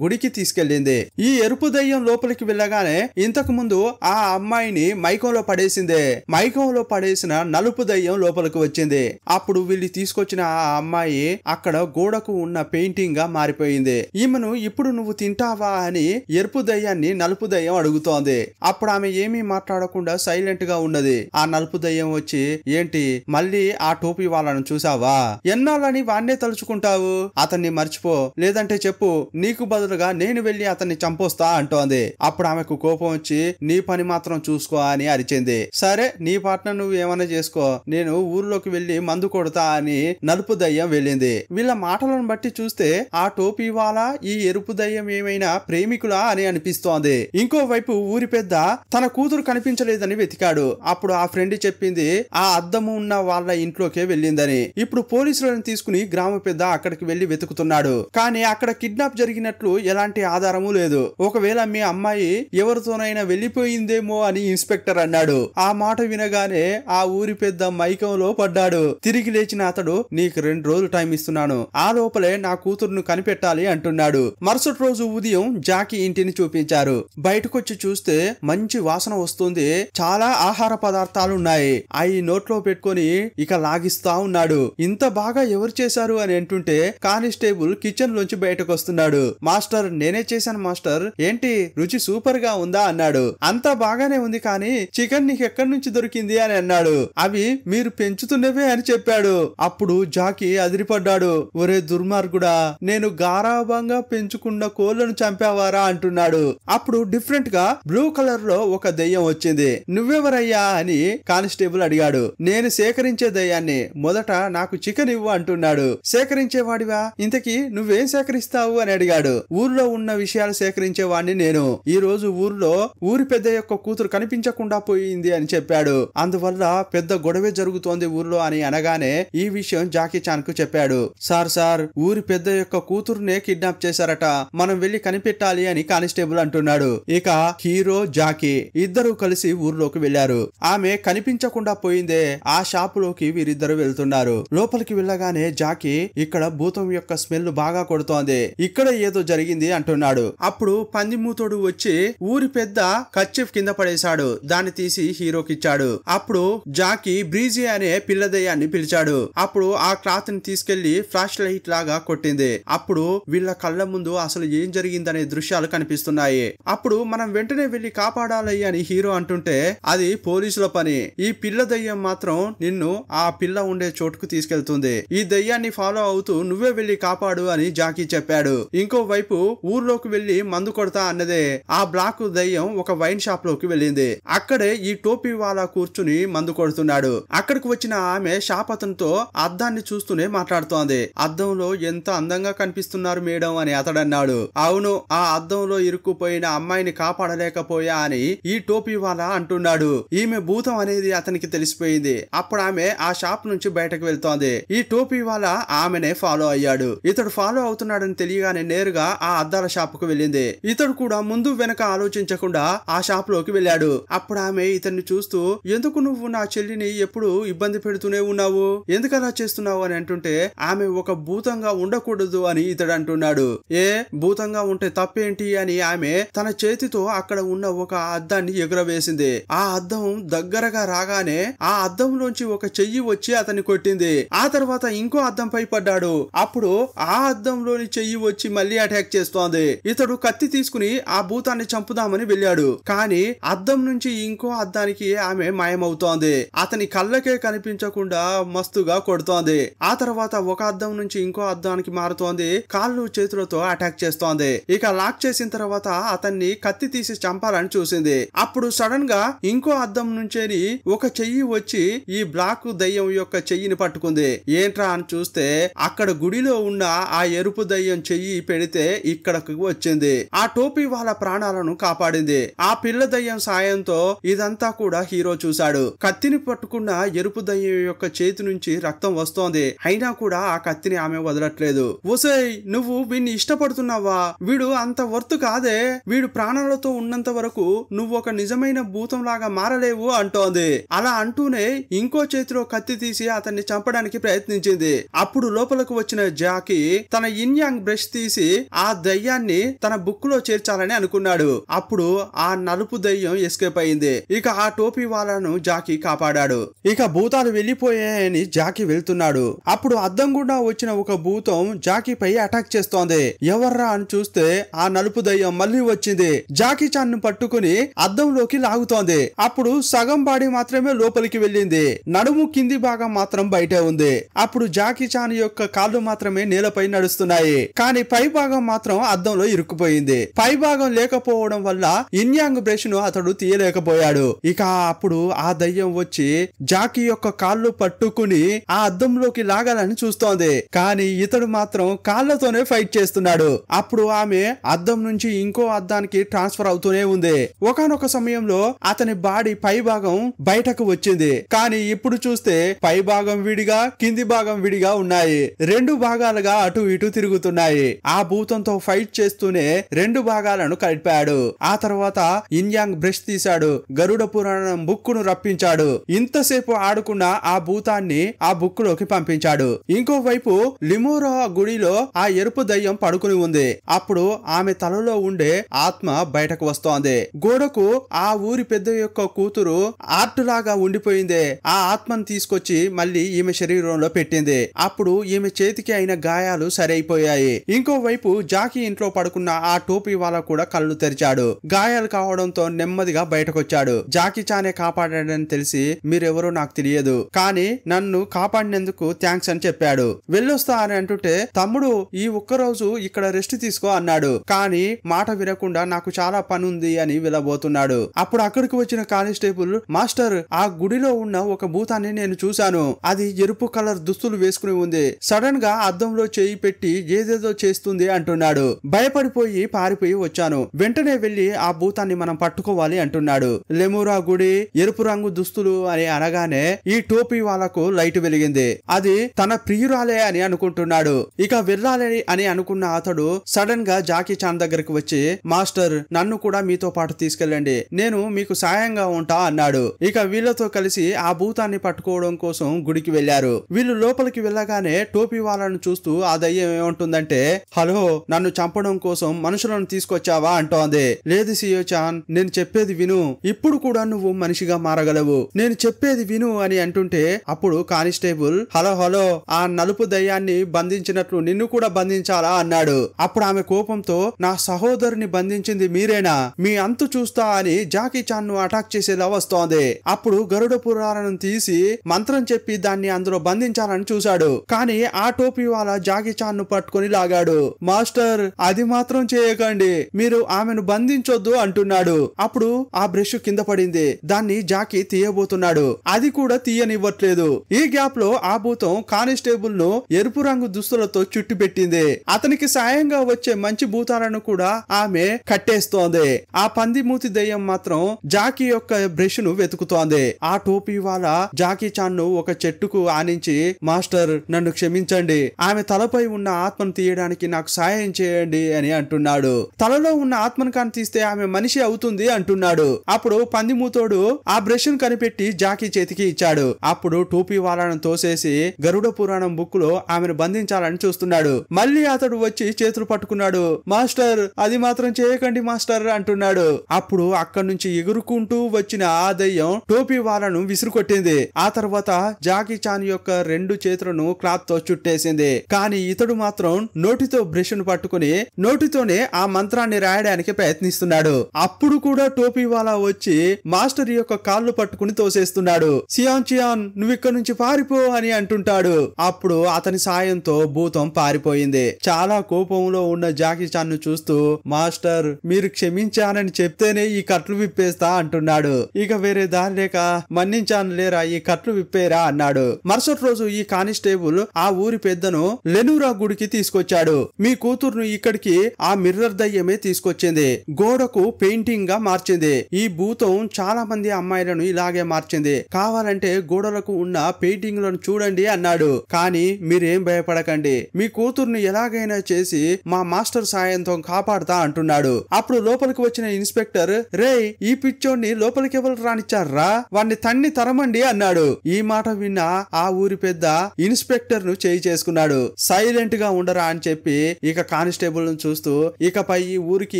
గుడికి తీసుకెళ్లింది. ఈ ఎరుపు దయ్యం లోపలికి వెళ్ళగానే ఇంతకు ముందు ఆ అమ్మాయిని మైకంలో పడేసిందే. మైకంలో పడేసిన నలుపు దయ్యం లోపలికి వచ్చింది. అప్పుడు వీళ్ళు తీసుకొచ్చిన ఆ అమ్మాయి అక్కడ గోడకు ఉన్న పెయింటింగ్ గా మారిపోయింది. ఈమెను ఇప్పుడు నువ్వు తింటావా అని ఎరుపు దయ్యాన్ని నలుపు దయ్యం అడుగుతోంది. అప్పుడు ఆమె ఏమీ మాట్లాడకుండా సైలెంట్ గా ఉన్నది. ఆ నలుపు దయ్యం వచ్చి, ఏంటి మళ్ళీ ఆ టోపీ వాళ్ళను చూసావా, ఎన్నాళ్ళని వాన్నే తలుచుకుంటావు, అతన్ని మర్చిపో, లేదంటే చెప్పు, నీకు బదులుగా నేను వెళ్లి అతన్ని చంపొస్తా అంటోంది. అప్పుడు ఆమెకు కోపం వచ్చి, నీ పని మాత్రం చూసుకో అని అరిచింది. సరే నీ పార్ట్నర్ నువ్వు ఏమైనా చేసుకో, నేను ఊర్లోకి వెళ్లి మందు కొడతా అని నలుపు దయ్యం వెళ్ళింది. వీళ్ళ మాటలను బట్టి చూస్తే ఆ టోపీ వాళ్ళ ఈ ఎరుపు దయ్యం ఏమైనా ప్రేమికులా అని అనిపిస్తోంది. ఇంకోవైపు ఊరి పెద్ద తన కూతురు కనిపించలేదని వెతికాడు. అప్పుడు ఆ ఫ్రెండ్ చెప్పింది ఆ అద్దము ఉన్న వాళ్ళ ఇంట్లోకే వెళ్ళిందని. ఇప్పుడు పోలీసులను తీసుకుని గ్రామ పెద్ద అక్కడికి వెళ్లి వెతుకుతున్నాడు. కానీ అక్కడ కిడ్నాప్ జరిగినట్లు ఎలాంటి ఆధారము లేదు. ఒకవేళ మీ అమ్మాయి ఎవరితోనైనా వెళ్లిపోయిందేమో అని ఇన్స్పెక్టర్ అన్నాడు. ఆ మాట వినగానే ఆ ఊరి పెద్ద మైకంలో పడ్డాడు. తిరిగి లేచిన అతడు, నీకు 2 రోజులు టైం ఇస్తున్నాను, ఆ లోపలే నా కూతురును కనిపెట్టాలి అంటున్నాడు. మరుసటి రోజు ఉదయం జాకీ ఇంటిని చూపించారు. బయటకొచ్చి చూస్తే మంచి వాసన వస్తుంది, చాలా ఆహార పదార్థాలు ఉన్నాయి. అవి నోట్లో పెట్టుకొని ఇక లాగిస్తా ఉన్నాడు. ఇంత బాగా ఎవరు చేశారు అని అంటుంటే కానిస్టేబుల్ కిచెన్ లోంచి బయటకు వస్తున్నాడు. మాస్టర్ నేనే చేశాను మాస్టర్, ఏంటి రుచి సూపర్ గా ఉందా అన్నాడు. అంతా బాగానే ఉంది, కానీ చికెన్ నీకు ఎక్కడి నుంచి దొరికింది అని అన్నాడు. అవి మీరు పెంచుతున్నవే అని చెప్పాడు. అప్పుడు జాకీ అదిరిపడ్డాడు. ఒరే దుర్మార్గుడా, నేను గారాబంగా పెంచుకున్న కోళ్లను చంపావారా అంటున్నాడు. అప్పుడు డిఫరెంట్ గా బ్లూ కలర్ లో ఒక దెయ్యం వచ్చింది. నువ్వెవరయ్యా అని కానిస్టేబుల్ అడిగాడు. నేను సేకరించే దయ్యాన్ని, మొదట నాకు చికెన్ ఇవ్వు అంటున్నాడు. సేకరించేవాడివా, ఇంతకీ నువ్వేం సేకరిస్తావు అని అడిగాడు. ఊర్లో ఉన్న విషయాలు సేకరించేవాడిని నేను. ఈ రోజు ఊర్లో ఊరి పెద్ద యొక్క కూతురు కనిపించకుండా పోయింది అని చెప్పాడు. అందువల్ల పెద్ద గొడవే జరుగుతోంది ఊర్లో అని అనగానే ఈ విషయం జాకీ చాన్ కు చెప్పాడు. సార్ ఊరి పెద్ద యొక్క కూతురునే కిడ్నాప్ చేశారట, మనం వెళ్లి కనిపెట్టాలి అని కానిస్టేబుల్ అంటున్నాడు. ఇక హీరో జాకీ ఇద్దరు కలిసి ఊర్లోకి వెళ్లారు. ఆమె కనిపించకుండా పోయిందే ఆ షాపులోకి వీరిద్దరు వెళ్తున్నారు. లోపలికి వెళ్ళగానే జాకీ, ఇక్కడ భూతం యొక్క స్మెల్ బాగా కొడుతోంది, ఇక్కడ ఏదో జరిగింది అంటున్నాడు. అప్పుడు పందిమూతోడు వచ్చి ఊరి పెద్ద కర్చీఫ్ కింద పడేశాడు. దాన్ని తీసి హీరోకి ఇచ్చాడు. అప్పుడు జాకీ బ్రీజీ అనే పిల్ల దయ్యాన్ని పిలిచాడు. అప్పుడు ఆ క్లాత్ ని తీసుకెళ్లి ఫ్లాష్ లైట్ లాగా కొట్టింది. అప్పుడు వీళ్ళ కళ్ళ ముందు అసలు ఏం జరిగిందనే దృశ్యాలు కనిపిస్తున్నాయి. అప్పుడు మనం వెంటనే వెళ్లి కాపాడాలి అని హీరో అంటుంటే అది పోలీసుల పని. ఈ పిల్ల దయ్యం మాత్రం నిన్ను ఆ పిల్ల ఉండే చోటుకు తీసుకెళ్తుంది. ఈ దయ్యాన్ని ఫాలో అవుతూ నువ్వే వెళ్లి కాపాడు అని జాకీ చెప్పాడు. ఇంకోవైపు ఊర్లోకి వెళ్లి మందు కొడతా అన్నదే. ఆ బ్లాక్ దయ్యం ఒక వైన్ షాప్ లోకి వెళ్ళింది. అక్కడే ఈ టోపీ వాలా కూర్చుని మందు కొడుతున్నాడు. అక్కడికి వచ్చిన ఆమె షాప్ అతనితో అద్దాన్ని చూస్తూనే మాట్లాడుతోంది. అద్దంలో ఎంత అందంగా కనిపిస్తున్నారు మేడం అని అతడన్నాడు. అవును, ఆ అద్దంలో ఇరుక్కుపోయిన అమ్మాయిని కాపాడలేకపోయా అని ఈ టోపీ వాలా అంటున్నాడు. ఈమె భూతం అనేది అతనికి తెలిసిపోయింది. అప్పుడు ఆమె ఆ షాప్ నుంచి బయటకు వెళ్తోంది. ఈ టోపీ వాలా ఆమెనే ఫాలో అయ్యాడు. ఇతడు ఫాలో అవుతున్నాడని తెలియగానే నేరుగా ఆ అద్దాల షాప్ కు వెళ్ళింది. ఇతడు కూడా ముందు వెనక ఆలోచించకుండా ఆ షాప్ లోకి వెళ్ళాడు. అప్పుడు ఆమె ఇతన్ని చూస్తూ ఎందుకు నువ్వు నా చెల్లిని ఎప్పుడు ఇబ్బంది పెడుతూనే ఉన్నావు, ఎందుకు అలా చేస్తున్నావు అని అంటుంటే ఆమె ఒక భూతంగా ఉండకూడదు అని ఇతడు అంటున్నాడు. ఏ భూతంగా ఉంటే తప్పేంటి అని ఆమె తన చేతితో అక్కడ ఉన్న ఒక అద్దాన్ని ఎగురవేసింది. ఆ అద్దం దగ్గరగా రాగానే ఆ అద్దంలోంచి ఒక చెయ్యి వచ్చి అతన్ని కొట్టింది. ఆ తర్వాత ఇంకో అద్దంపై పడ్డాడు. అప్పుడు ఆ అద్దంలోని చెయ్యి వచ్చి మళ్ళీ అటాక్ చేస్తోంది. ఇతడు కత్తి తీసుకుని ఆ భూతాన్ని చంపుదామని వెళ్ళాడు. కానీ అద్దం నుంచి ఇంకో అద్దానికి ఆమె మాయమవుతోంది. అతని కళ్ళకే కనిపించకుండా మస్తుగా కొడుతోంది. ఆ తర్వాత ఒక అద్దం నుంచి ఇంకో అద్దానికి మారుతోంది. కాళ్ళు చేతులతో అటాక్ చేస్తోంది. ఇక లాక్ చేసిన తర్వాత అతన్ని కత్తి తీసి చంపాలని చూసింది. అప్పుడు సడన్ గా ఇంకో అద్దం నుంచేని ఒక చెయ్యి వచ్చి ఈ బ్లాక్ దయ్యం యొక్క చెయ్యిని పట్టుకుంది. ఏంట్రా అని చూస్తే అక్కడ గుడిలో ఉన్న ఆ ఎరుపు దయ్యం చెయ్యి పెడితే ఇక్కడకు వచ్చింది. ఆ టోపీ వాళ్ళ ప్రాణాలను కాపాడింది. ఆ పిల్ల దయ్యం సాయంతో ఇదంతా కూడా హీరో చూశాడు. కత్తిని పట్టుకున్న ఎరుపు దయ్యం యొక్క చేతి నుంచి రక్తం వస్తోంది. అయినా కూడా ఆ కత్తిని ఆమె వదలట్లేదు. ఒసేయ్, నువ్వు వీడిని ఇష్టపడుతున్నావా? వీడు అంత వర్త్ కాదే. వీడు ప్రాణాలతో ఉన్నంత వరకు నువ్వు ఒక నిజమైన భూతం లాగా మారలేవు అంటోంది. అలా అంటూనే ఇంకో చేతిలో కత్తి తీసి అతన్ని చంపడానికి ప్రయత్నించింది. అప్పుడు లోపలకు వచ్చిన జాకీ తన ఇన్ యాంగ్ బ్రష్ తీసి ఆ దయ్యాన్ని తన బుక్ లో చేర్చాలని అనుకున్నాడు. అప్పుడు ఆ నలుపు దయ్యం ఎస్కేప్ అయింది. ఇక ఆ టోపీ వాళ్ళను జాకీ కాపాడాడు. ఇక భూతాలు వెళ్లిపోయాయని జాకీ వెళ్తున్నాడు. అప్పుడు అద్దం గుండా వచ్చిన ఒక భూతం జాకీపై అటాక్ చేస్తోంది. ఎవర్రా అని చూస్తే ఆ నలుపు దయ్యం మళ్ళీ వచ్చింది. జాకీ చాన్ ను పట్టుకుని అద్దంలోకి లాగుతోంది. అప్పుడు సగం బాడీ మాత్రమే లోపలికి వెళ్ళింది. నడుము కింది భాగం మాత్రం బయటే ఉంది. అప్పుడు జాకీ చాన్ యొక్క కాళ్ళు మాత్రమే నేలపై నడుస్తున్నాయి. కానీ పై భాగం మాత్రం అద్దంలో ఇరుక్కుపోయింది. పై భాగం లేకపోవడం వల్ల ఇన్యాంగ్ బ్రష్ ను అతడు తీయలేకపోయాడు. ఇక అప్పుడు ఆ దయ్యం వచ్చి జాకీ యొక్క కాళ్ళు పట్టుకుని ఆ అద్దంలోకి లాగాలని చూస్తోంది. కానీ ఇతడు మాత్రం కాళ్లతోనే ఫైట్ చేస్తున్నాడు. అప్పుడు ఆమె అద్దం నుంచి ఇంకో అద్దానికి ట్రాన్స్ఫర్ అవుతూనే ఉంది. ఒకానొక సమయంలో అతని బాడీ పై భాగం బయటకు వచ్చింది. కానీ ఇప్పుడు చూస్తే పై భాగం విడిగా కింది భాగం విడిగా ఉన్నాయి. రెండు భాగాలుగా అటు ఇటు తిరుగుతున్నాయి. ఆ భూతంతో ఫైట్ చేస్తూనే రెండు భాగాలను కలిపాడు. ఆ తర్వాత ఇన్యాంగ్ బ్రష్ తీశాడు. గరుడ పురాణం బుక్ ను రప్పించాడు. ఇంతసేపు ఆడుకున్న ఆ భూతాన్ని ఆ బుక్ లోకి పంపించాడు. ఇంకోవైపు లిమోరా గుడిలో ఆ ఎరుపు దయ్యం పడుకుని ఉంది. అప్పుడు ఆమె తలలో ఉండే ఆత్మ బయటకు వస్తోంది. గోడకు ఆ ఊరి పెద్ద యొక్క కూతురు ఆర్ట్ లాగా ఉండిపోయింది. ఆ ఆత్మను తీసుకొచ్చి మళ్ళీ ఈమె శరీరంలో పెట్టింది. అప్పుడు ఈమె చేతికి అయిన గాయాలు సరైపోయాయి. ఇంకోవైపు జాకీ ఇంట్లో పడుకున్న ఆ టోపీ వాళ్ళ కూడా కళ్ళు తెరిచాడు. గాయాలు కావడంతో నెమ్మదిగా బయటకొచ్చాడు. జాకీ చానే కాపాడాడని తెలిసి మీరెవరో నాకు తెలియదు, కానీ నన్ను కాపాడినందుకు థ్యాంక్స్ అని చెప్పాడు. వెళ్ళొస్తా అని అంటుంటే తమ్ముడు ఈ ఒక్కరోజు ఇక్కడ రెస్ట్ తీసుకో అన్నాడు. కానీ మాట వినకుండా నాకు చాలా పని ఉంది అని వెళ్ళబోతున్నాడు. అప్పుడు అక్కడికి వచ్చిన కానిస్టేబుల్ మాస్టర్ ఆ గుడిలో ఉన్న ఒక భూతాన్ని నేను చూశాను. అది ఎరుపు కలర్ దుస్తులు వేసుకుని ఉంది. సడన్ గా అద్దంలో చేయి పెట్టి ఏదేదో చేస్తుంది అంటున్నాడు. భయపడిపోయి పారిపోయి వచ్చాను. వెంటనే వెళ్లి ఆ భూతాన్ని మనం పట్టుకోవాలి అంటున్నాడు. లెమురా గుడి ఎరుపు రంగు దుస్తులు అని అనగానే ఈ టోపీ వాళ్ళకు లైట్ వెలిగింది. అది తన ప్రియురాలే అని అనుకుంటున్నాడు. ఇక వెళ్ళాలని అని అనుకున్న అతడు సడన్ గా జాకీ చాన్ దగ్గరికి వచ్చి మాస్టర్ నన్ను కూడా మీతో పాటు తీసుకెళ్ళండి, నేను మీకు సాయంగా ఉంటా అన్నాడు. ఇక వీళ్ళతో కలిసి ఆ భూతాన్ని పట్టుకోవడం కోసం గుడికి వెళ్లారు. వీళ్ళు లోపలికి వెళ్ళగానే టోపీ వాళ్ళను చూస్తూ ఆ దయ్యం ఏమంటుందంటే, హలో, నన్ను చంపడం కోసం మనుషులను తీసుకొచ్చావా మారుతావా అంటోంది. లేదు సియో చాన్, నేను చెప్పేది విను, ఇప్పుడు కూడా నువ్వు మనిషిగా మారగలవు, నేను చెప్పేది విను అని అంటుంటే అప్పుడు కానిస్టేబుల్ హలో హలో, ఆ నలుపు దయ్యాన్ని బంధించినట్లు నిన్ను కూడా బంధించాలా అన్నాడు. అప్పుడు ఆమె కోపంతో నా సహోదరుని బంధించింది మీరేనా, మీ అంతు చూస్తా అని జాకీ చాన్ ను అటాక్ చేసేలా వస్తోంది. అప్పుడు గరుడ పురాణం తీసి మంత్రం చెప్పి దాన్ని అందులో బంధించాలని చూశాడు. కానీ ఆ టోపీ వాళ్ళ జాకీ చాన్ ను పట్టుకుని లాగాడు. మాస్టర్, అది మాత్రం చేయకండి, మీరు ఆమెను బంధించొద్దు అంటున్నాడు. అప్పుడు ఆ బ్రష్ కింద పడింది. దాన్ని జాకీ తీయబోతున్నాడు. అది కూడా తీయనివ్వట్లేదు. ఈ గ్యాప్ లో ఆ భూతం కానిస్టేబుల్ ను ఎరుపు రంగు దుస్తులతో చుట్టి పెట్టింది. అతనికి సాయంగా వచ్చే మంచి భూతాలను కూడా ఆమె కట్టేస్తోంది. ఆ పందిమూతి దయ్యం మాత్రం జాకీ యొక్క బ్రష్ ను వెతుకుతోంది. ఆ టోపీ వాళ్ళ జాకీ చాన్ ను ఒక చెట్టుకు ఆనించి మాస్టర్ నన్ను క్షమించండి, ఆమె తలపై ఉన్న ఆత్మను తీయడానికి నాకు సాయం చేయండి అని అంటున్నాడు. తలలో ఉన్న ఆత్మను కాని తీస్తే ఆమె మనిషి అవుతుంది అంటున్నాడు. అప్పుడు పందిమూతోడు ఆ బ్రష్ ను కనిపెట్టి జాకీ చేతికి ఇచ్చాడు. అప్పుడు టోపీ వాళ్ళను తోసేసి గరుడ పురాణం బుక్ లో ఆమెను బంధించాలని చూస్తున్నాడు. మళ్ళీ అతడు వచ్చి చేతులు పట్టుకున్నాడు. మాస్టర్, అది మాత్రం చేయకండి మాస్టర్ అంటున్నాడు. అప్పుడు అక్కడి నుంచి ఎగురుకుంటూ వచ్చిన ఆ దయ్యం టోపీ వాళ్ళను విసురుకొట్టింది. ఆ తర్వాత జాకీ చాన్ యొక్క 2 చేతులను క్లాత్ తో చుట్టేసింది. కానీ ఇతడు మాత్రం నోటితో బ్రష్ ను పట్టుకుని నోటితోనే ఆ మంత్రాన్ని రాయడానికి ప్రయత్నిస్తున్నాడు. అప్పుడు కూడా టోపీ వాళ్ళ వచ్చి మాస్టర్ యొక్క కాళ్ళు పట్టుకుని తోసేస్తున్నాడు. సియాన్ చియాన్, నువ్వు ఇక్కడ నుంచి పారిపో అని అంటుంటాడు. అప్పుడు అతని సాయంతో భూతం పారిపోయింది. చాలా కోపంలో ఉన్న జాకీ చాన్ ను చూస్తూ మాస్టర్, మీరు క్షమించానని చెప్తేనే ఈ కట్లు విప్పేస్తా అంటున్నాడు. ఇక వేరే దారి లేక మన్నించాను లేరా, ఈ కట్లు విప్పేరా అన్నాడు. మరుసటి రోజు ఈ కానిస్టేబుల్ ఆ ఊరి పెద్దను లెనూరా గుడికి తీసుకొచ్చాడు. మీ కూతురును ఇక్కడికి ఆ మిర్రర్ దయ్యమే తీసుకొచ్చింది, గోడకు పెయింటింగ్ గా మార్చింది. ఈ భూతం చాలా మంది అమ్మాయిలను ఇలాగే మార్చింది, కావాలంటే గోడలకు ఉన్న పెయింటింగ్లను చూడండి అన్నాడు. కానీ మీరేం భయపడకండి, మీ కూతుర్ని ఎలాగైనా చేసి మా మాస్టర్ సాయంతో కాపాడుతా అంటున్నాడు. అప్పుడు లోపలికి వచ్చిన ఇన్స్పెక్టర్, రే ఈ పిచ్చోడిని లోపలికి ఎవరు రానిచ్చారా, వాడిని తన్ని తరమండి అన్నాడు. ఈ మాట విన్న ఆ ఊరి పెద్ద ఇన్స్పెక్టర్ ను చేయి చేసుకున్నాడు. సైలెంట్ గా ఉండరా అని చెప్పి ఇక కానిస్టేబుల్ ను చూస్తూ, ఇకపై ఈ ఊరికి